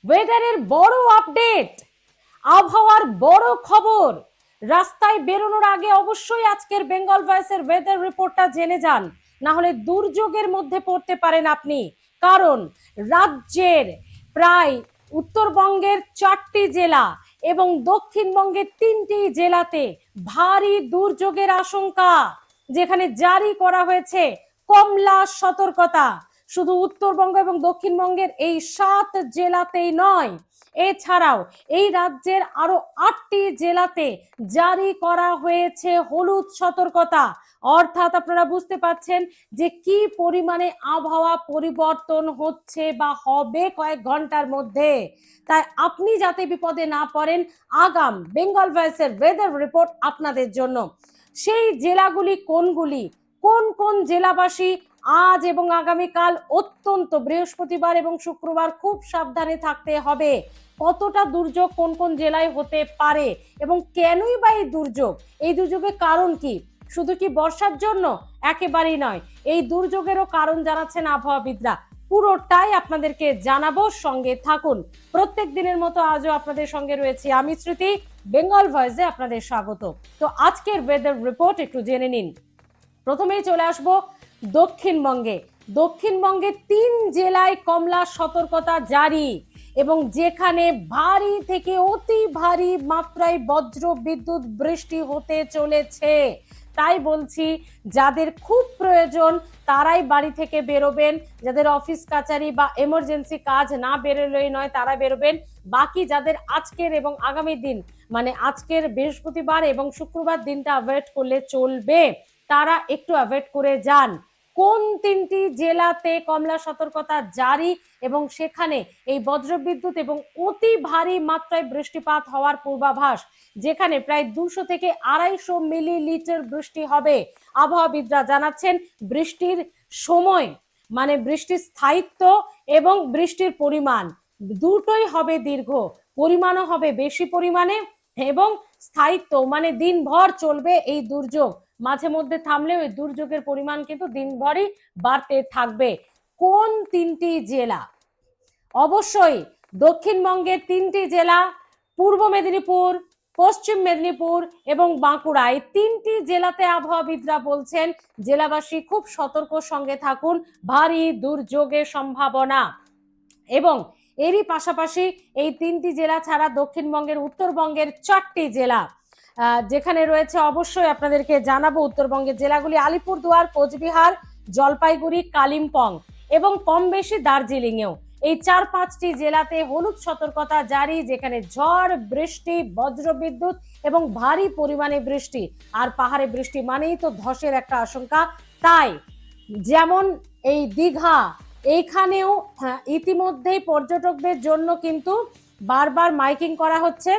ওয়েদারের বড় আপডেট, আবহাওয়ার বড় খবর। রাস্তায় বেরোনোর আগে অবশ্যই আজকের বেঙ্গল ভয়েসের ওয়েদার রিপোর্টটা জেনে যান, না হলে দুর্যোগের মধ্যে পড়তে পারেন আপনি। কারণ রাজ্যের প্রায় উত্তরবঙ্গের 4টি জেলা এবং দক্ষিণবঙ্গের 3টি জেলাতে ভারী দুর্যোগের আশঙ্কা, যেখানে জারি করা হয়েছে কমলা সতর্কতা। শুধু উত্তরবঙ্গ এবং দক্ষিণবঙ্গের এই 7 জেলাতেই নয়, এছাড়াও এই রাজ্যের আরো 8টি জেলাতে জারি করা হয়েছে হলুদ সতর্কতা। অর্থাৎ আপনারা বুঝতে পাচ্ছেন যে কি পরিমাণে আবহাওয়া পরিবর্তন হচ্ছে বা হবে কয়েক ঘন্টার মধ্যে। তাই আপনি যাতে বিপদে না পড়েন, আগাম বেঙ্গল ভয়েসের ওয়েদার রিপোর্ট আপনাদের জন্য। সেই জেলাগুলি কোনগুলি, কোন কোন জেলাবাসী আজ এবং আগামীকাল অত্যন্ত বৃহস্পতিবার এবং শুক্রবার খুব সাবধানে থাকতে হবে, কতটা দুর্যোগ কোন কোন জেলায় হতে পারে এবং কেনই বা এই দুর্যোগ, এই দুর্যোগের কারণ কি, শুধু কি বর্ষার জন্য? একেবারেই নয়, এই দুর্যোগেরও কারণ জানাচ্ছেন আবহাওয়াবিদরা। পুরোটাই আপনাদেরকে জানাবো, সঙ্গে থাকুন। প্রত্যেক দিনের মতো আজও আপনাদের সঙ্গে রয়েছি আমি স্মৃতি। বেঙ্গল ভয়েসে আপনাদের স্বাগত। তো আজকের ওয়েদার রিপোর্ট একটু জেনে নিন। প্রথমেই চলে আসবো দক্ষিণবঙ্গে। দক্ষিণবঙ্গে 3 জেলায় কমলা সতর্কতা জারি এবং যেখানে ভারী থেকে অতি ভারী মাত্রায় বজ্র বিদ্যুৎ বৃষ্টি হতে চলেছে। তাই বলছি, যাদের খুব প্রয়োজন তারাই বাড়ি থেকে বেরোবেন, যাদের অফিস কাচারি বা এমার্জেন্সি কাজ না বেরোলেই নয় তারা বেরোবেন। বাকি যাদের আজকের এবং আগামী দিন, মানে আজকের বৃহস্পতিবার এবং শুক্রবার দিনটা অ্যাভয়েড করলে চলবে, তারা একটু অ্যাভয়েড করে যান। কোন 3টি জেলাতে কমলা সতর্কতা জারি এবং সেখানে এই বজ্রবিদ্যুৎ এবং অতি ভারী মাত্রায় বৃষ্টিপাত হওয়ার পূর্বাভাস, যেখানে প্রায় 200 থেকে 250 মিলিলিটার বৃষ্টি হবে। আবহাওয়াবিদরা জানাচ্ছেন বৃষ্টির সময়, মানে বৃষ্টির স্থায়িত্ব এবং বৃষ্টির পরিমাণ দুটোই হবে দীর্ঘ, পরিমাণও হবে বেশি পরিমাণে এবং স্থায়িত্ব মানে দিনভর চলবে এই দুর্যোগ। মাঝে মধ্যে থামলে ওই দুর্যোগের পরিমাণ কিন্তু দিনভরই বাড়তে থাকবে। কোন 3টি জেলা? অবশ্যই দক্ষিণবঙ্গের 3টি জেলা, পূর্ব মেদিনীপুর, পশ্চিম মেদিনীপুর এবং বাঁকুড়া, এই 3টি জেলাতে আবহাওয়াবিদরা বলছেন জেলাবাসী খুব সতর্ক সঙ্গে থাকুন, ভারী দুর্যোগের সম্ভাবনা। এবং এরই পাশাপাশি এই 3টি জেলা ছাড়া দক্ষিণবঙ্গের উত্তরবঙ্গের 4টি জেলা, যেখানে রয়েছে অবশ্যই আপনাদেরকে জানাবো উত্তরবঙ্গের জেলাগুলি আলিপুরদুয়ার, কোচবিহার, জলপাইগুড়ি, কালিম্পং এবং কম বেশি দার্জিলিংয়েও। এই 4-5টি জেলাতে হলুদ সতর্কতা জারি, যেখানে ঝড় বৃষ্টি, বজ্রবিদ্যুৎ এবং ভারী পরিমাণে বৃষ্টি। আর পাহাড়ে বৃষ্টি মানেই তো ধসের একটা আশঙ্কা। তাই যেমন এই দীঘা, এইখানেও ইতিমধ্যেই পর্যটকদের জন্য কিন্তু বারবার মাইকিং করা হচ্ছে,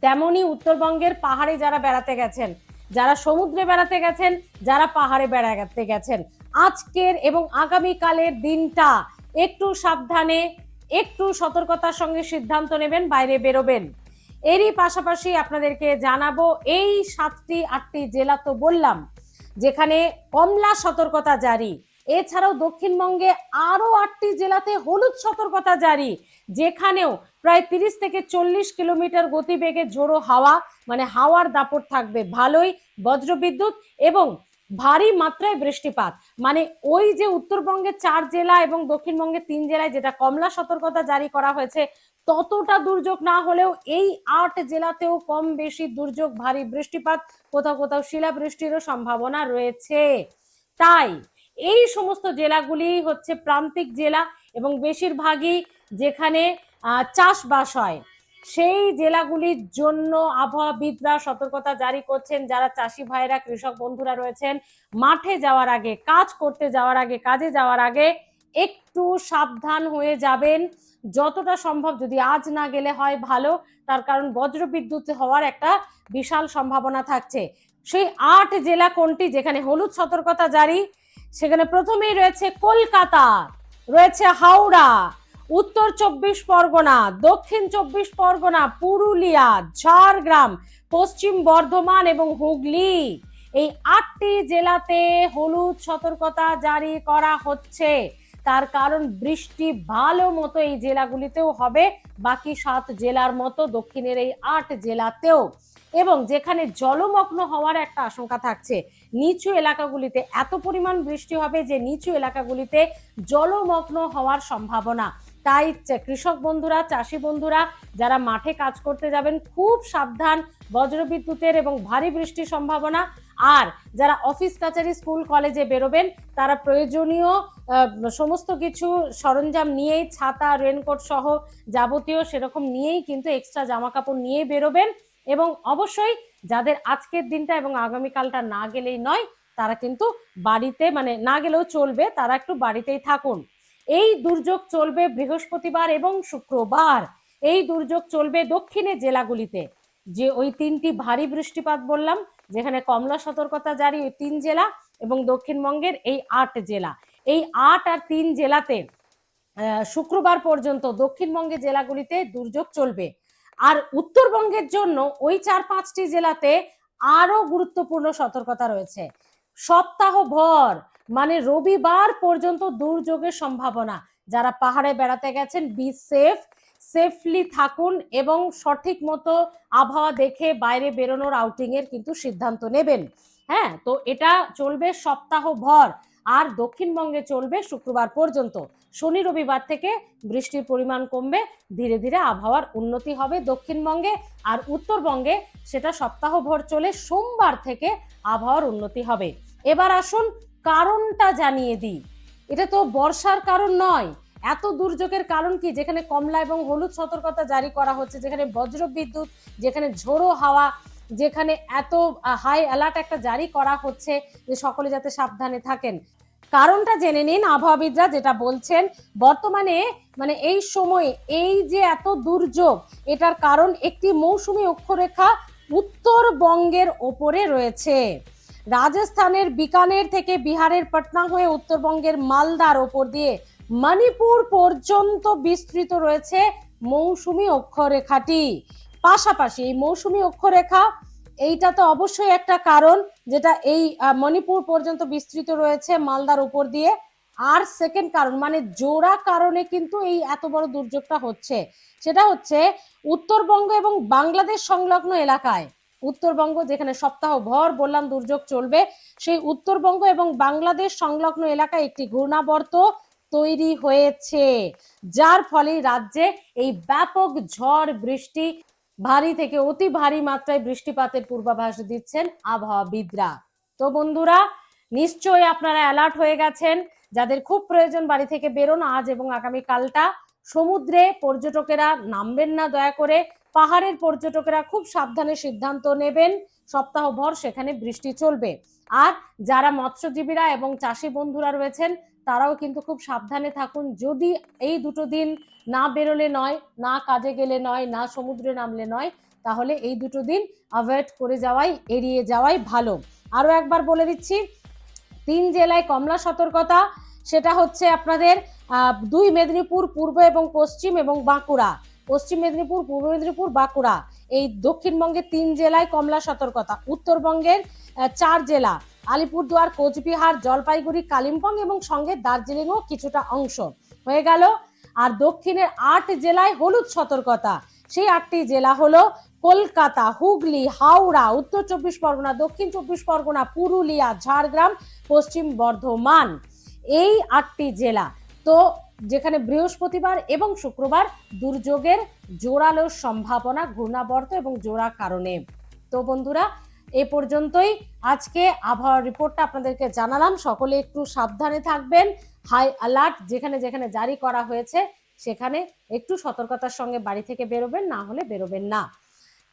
তেমনি উত্তরবঙ্গের পাহাড়ে যারা বেড়াতে গেছেন, যারা সমুদ্রে বেড়াতে গেছেন, যারা পাহাড়ে বেড়াতে গেছেন, আজকের এবং আগামীকালের দিনটা একটু সাবধানে, একটু সতর্কতার সঙ্গে সিদ্ধান্ত নেবেন, বাইরে বেরোবেন। এরই পাশাপাশি আপনাদেরকে জানাবো এই 7-8টি জেলা তো বললাম যেখানে কমলা সতর্কতা জারি, এছাড়াও দক্ষিণবঙ্গে আরো 8টি জেলাতে হলুদ সতর্কতা জারি, যেখানেও প্রায় 30 থেকে 40 কিলোমিটার গতিবেগে ঝোড়ো হাওয়া, মানে হাওয়ার দাপট থাকবে ভালোই, বজ্রবিদ্যুৎ এবং ভারী মাত্রায় বৃষ্টিপাত। মানে ওই যে উত্তরবঙ্গের 4 জেলা এবং দক্ষিণবঙ্গের 3 জেলায় যেটা কমলা সতর্কতা জারি করা হয়েছে, ততটা দুর্যোগ না হলেও এই 8 জেলাতেও কম বেশি দুর্যোগ, ভারী বৃষ্টিপাত, কোথাও কোথাও শিলাবৃষ্টিরও সম্ভাবনা রয়েছে। তাই এই সমস্ত জেলাগুলি হচ্ছে প্রান্তিক জেলা এবং বেশিরভাগই যেখানে চাষবাস হয়, সেই জেলাগুলির জন্য আবহাওয়াবিদরা সতর্কতা জারি করছেন। যারা চাষি ভাইরা, কৃষক বন্ধুরা রয়েছেন, মাঠে যাওয়ার আগে, কাজ করতে যাওয়ার আগে, কাজে যাওয়ার আগে একটু সাবধান হয়ে যাবেন যতটা সম্ভব। যদি আজ না গেলে হয় ভালো, তার কারণ বজ্রবিদ্যুৎ হওয়ার একটা বিশাল সম্ভাবনা থাকছে। সেই 8 জেলা কোনটি যেখানে হলুদ সতর্কতা জারি? সেখানে প্রথমেই রয়েছে কলকাতা, রয়েছে হাওড়া, উত্তর 24 পরগনা, দক্ষিণ 24 পরগনা, পুরুলিয়া, ঝাড়গ্রাম, পশ্চিম বর্ধমান এবং হুগলি। এই 8টি জেলাতে হলুদ সতর্কতা জারি করা হচ্ছে। তার কারণ বৃষ্টি ভালো মতো এই জেলাগুলিতেও হবে, বাকি 7 জেলার মতো দক্ষিণের এই 8 জেলাতেও। এবং যেখানে জলমগ্ন হওয়ার একটা আশঙ্কা থাকছে, নিচু এলাকাগুলিতে এত পরিমাণ বৃষ্টি হবে যে নিচু এলাকাগুলিতে জলমগ্ন হওয়ার সম্ভাবনা। তাই কৃষক বন্ধুরা, চাষি বন্ধুরা যারা মাঠে কাজ করতে যাবেন খুব সাবধান, বজ্রবিদ্যুতের এবং ভারী বৃষ্টির সম্ভাবনা। আর যারা অফিস কাচারি স্কুল কলেজে বেরোবেন তারা প্রয়োজনীয় সমস্ত কিছু সরঞ্জাম নিয়েই, ছাতা রেনকোট সহ যাবতীয় সেরকম নিয়েই কিন্তু এক্সট্রা জামা কাপড় নিয়ে বেরোবেন। এবং অবশ্যই যাদের আজকের দিনটা এবং আগামীকালটা না গেলেই নয়, তারা কিন্তু বাড়িতে, মানে না গেলেও চলবে, তারা একটু বাড়িতেই থাকুন। এই দুর্যোগ চলবে বৃহস্পতিবার এবং শুক্রবার। এই দুর্যোগ চলবে দক্ষিণের জেলাগুলিতে, যে ওই 3টি ভারী বৃষ্টিপাত বললাম যেখানে কমলা সতর্কতা জারি, ওই 3 জেলা, এবং দক্ষিণবঙ্গের এই 8 জেলা। এই 8 আর 3 জেলাতে শুক্রবার পর্যন্ত দক্ষিণবঙ্গের জেলাগুলিতে দুর্যোগ চলবে। আর উত্তরবঙ্গের জন্য ওই 4-5টি জেলাতে আরো গুরুত্বপূর্ণ সতর্কতা রয়েছে। সপ্তাহভর, মানে রবিবার পর্যন্ত দুর্যোগের সম্ভাবনা। যারা পাহাড়ে বেড়াতে গেছেন, বি সেফলি থাকুন এবং সঠিক মতো আবহাওয়া দেখে বাইরে বেরোনোর, আউটিং এর কিন্তু সিদ্ধান্ত নেবেন। হ্যাঁ, তো এটা চলবে সপ্তাহভর। আর দক্ষিণবঙ্গে চলবে শুক্রবার পর্যন্ত। শনি রবিবার থেকে বৃষ্টির পরিমাণ কমবে, ধীরে ধীরে আবহাওয়ার উন্নতি হবে দক্ষিণবঙ্গে। আর উত্তরবঙ্গে সেটা সপ্তাহভর চলে, সোমবার থেকে আবহাওয়ার উন্নতি হবে। এবার আসুন কারণটা জানিয়ে দিই। এটা তো বর্ষার কারণ নয়। এত দুর্যোগের কারণ কি? যেখানে কমলা এবং হলুদ সতর্কতা জারি করা হচ্ছে, যেখানে বজ্রবিদ্যুৎ, যেখানে ঝোড়ো হাওয়া, যেখানে এত হাই অ্যালার্ট একটা জারি করা হচ্ছে যে সকলে যাতে সাবধানে থাকেন। কারণটা জেনে নিন আবহাওয়াবিদরা যেটা বলছেন। বর্তমানে মানে এই সময়ে এই যে এত দুর্যোগ, এটার কারণ একটি মৌসুমী অক্ষরেখা উত্তরবঙ্গের ওপরে রয়েছে। রাজস্থানের বিকানের থেকে বিহারের পাটনা হয়ে উত্তরবঙ্গের মালদার ওপর দিয়ে মণিপুর পর্যন্ত বিস্তৃত রয়েছে মৌসুমী অক্ষরেখাটি। পাশাপাশি এই মৌসুমী অক্ষরেখা, এইটা তো অবশ্যই একটা কারণ, যেটা এই মণিপুর পর্যন্ত বিস্তৃত রয়েছে মালদার উপর দিয়ে। আর সেকেন্ড কারণ, মানে জোড়া কারণে কিন্তু এই এত বড় দুর্যোগটা হচ্ছে, সেটা হচ্ছে উত্তরবঙ্গ এবং বাংলাদেশ সংলগ্ন এলাকায়। উত্তরবঙ্গ যেখানে সপ্তাহভর বললাম দুর্যোগ চলবে, সেই উত্তরবঙ্গ এবং বাংলাদেশ সংলগ্ন এলাকায় একটি ঘূর্ণাবর্ত তৈরি হয়েছে, যার ফলে রাজ্যে এই ব্যাপক ঝড় বৃষ্টি, ভারী থেকে অতি ভারী মাত্রায় বৃষ্টিপাতের পূর্বাভাস দিচ্ছেন আবহাওয়াবিদরা। তো বন্ধুরা, নিশ্চয়ই আপনারা অ্যালার্ট হয়ে গেছেন। যাদের খুব প্রয়োজন বাড়ি থেকে বেরোন আজ এবং আগামীকালটা। সমুদ্রে পর্যটকেরা নামবেন না দয়া করে। পাহাড়ের পর্যটকেরা খুব সাবধানে সিদ্ধান্ত নেবেন, সপ্তাহভর সেখানে বৃষ্টি চলবে। আর যারা মৎস্যজীবীরা এবং চাষি বন্ধুরা রয়েছেন তারাও কিন্তু খুব সাবধানে থাকুন। যদি এই দুটো দিন না বেরোলে নয়, না কাজে গেলে নয়, না সমুদ্রে নামলে নয়, তাহলে এই দুটো দিন অ্যাভয়েড করে যাওয়াই, এড়িয়ে যাওয়াই ভালো। আরো একবার বলে দিচ্ছি, 3 জেলায় কমলা সতর্কতা, সেটা হচ্ছে আপনাদের 2 মেদিনীপুর, পূর্ব এবং পশ্চিম, এবং বাঁকুড়া। পশ্চিম মেদিনীপুর, পূর্ব মেদিনীপুর, বাঁকুড়া, এই দক্ষিণবঙ্গের 3 জেলায় কমলা সতর্কতা। উত্তরবঙ্গের 4 জেলা, আলিপুরদুয়ার, কোচবিহার, জলপাইগুড়ি, কালিম্পং এবং সঙ্গে দার্জিলিংও কিছুটা অংশ হয়ে গেল। আর দক্ষিণের 8 জেলায় হলুদ সতর্কতা। সেই 8টি জেলা হলো কলকাতা, হুগলি, হাওড়া, উত্তর 24 পরগনা, দক্ষিণ 24 পরগনা, পুরুলিয়া, ঝাড়গ্রাম, পশ্চিম বর্ধমান। এই 8টি জেলা। তো যেখানে বৃহস্পতিবার এবং শুক্রবার দুর্যোগের জোরালো সম্ভাবনা, ঘূর্ণাবর্ত এবং জোড়া কারণে। তো বন্ধুরা, এ পর্যন্তই আজকে আবহাওয়ার রিপোর্টটা আপনাদেরকে জানালাম। সকলে একটু সাবধানে থাকবেন। হাই অ্যালার্ট যেখানে যেখানে জারি করা হয়েছে সেখানে একটু সতর্কতার সঙ্গে বাড়ি থেকে বেরোবেন, না হলে বেরোবেন না।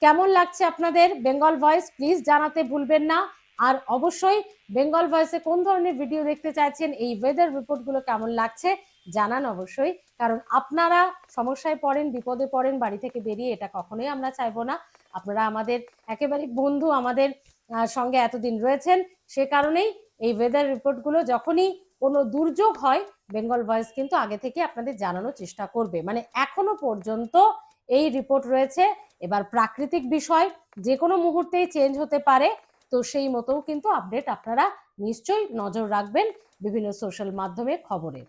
কেমন লাগছে আপনাদের বেঙ্গল ভয়েস প্লিজ জানাতে ভুলবেন না। আর অবশ্যই বেঙ্গল ভয়েসে কোন ধরনের ভিডিও দেখতে চাইছেন, এই ওয়েদার রিপোর্টগুলো কেমন লাগছে জানান অবশ্যই। কারণ আপনারা সমস্যায় পড়েন, বিপদে পড়েন বাড়ি থেকে বেরিয়ে, এটা কখনোই আমরা চাইবো না। আপনারা আমাদের একেবারে বন্ধু, আমাদের সঙ্গে এতদিন রয়েছেন, সে কারণেই এই ওয়েদার রিপোর্টগুলো যখনই কোনো দুর্যোগ হয় বেঙ্গল ভয়েস কিন্তু আগে থেকে আপনাদের জানানোর চেষ্টা করবে। মানে এখনো পর্যন্ত এই রিপোর্ট রয়েছে। এবার প্রাকৃতিক বিষয় যে কোনো মুহূর্তেই চেঞ্জ হতে পারে, তো সেই মতোও কিন্তু আপডেট আপনারা নিশ্চয়ই নজর রাখবেন বিভিন্ন সোশ্যাল মাধ্যমে খবরে।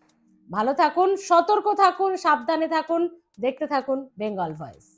ভালো থাকুন, সতর্ক থাকুন, সাবধানে থাকুন, দেখতে থাকুন বেঙ্গল ভয়েস।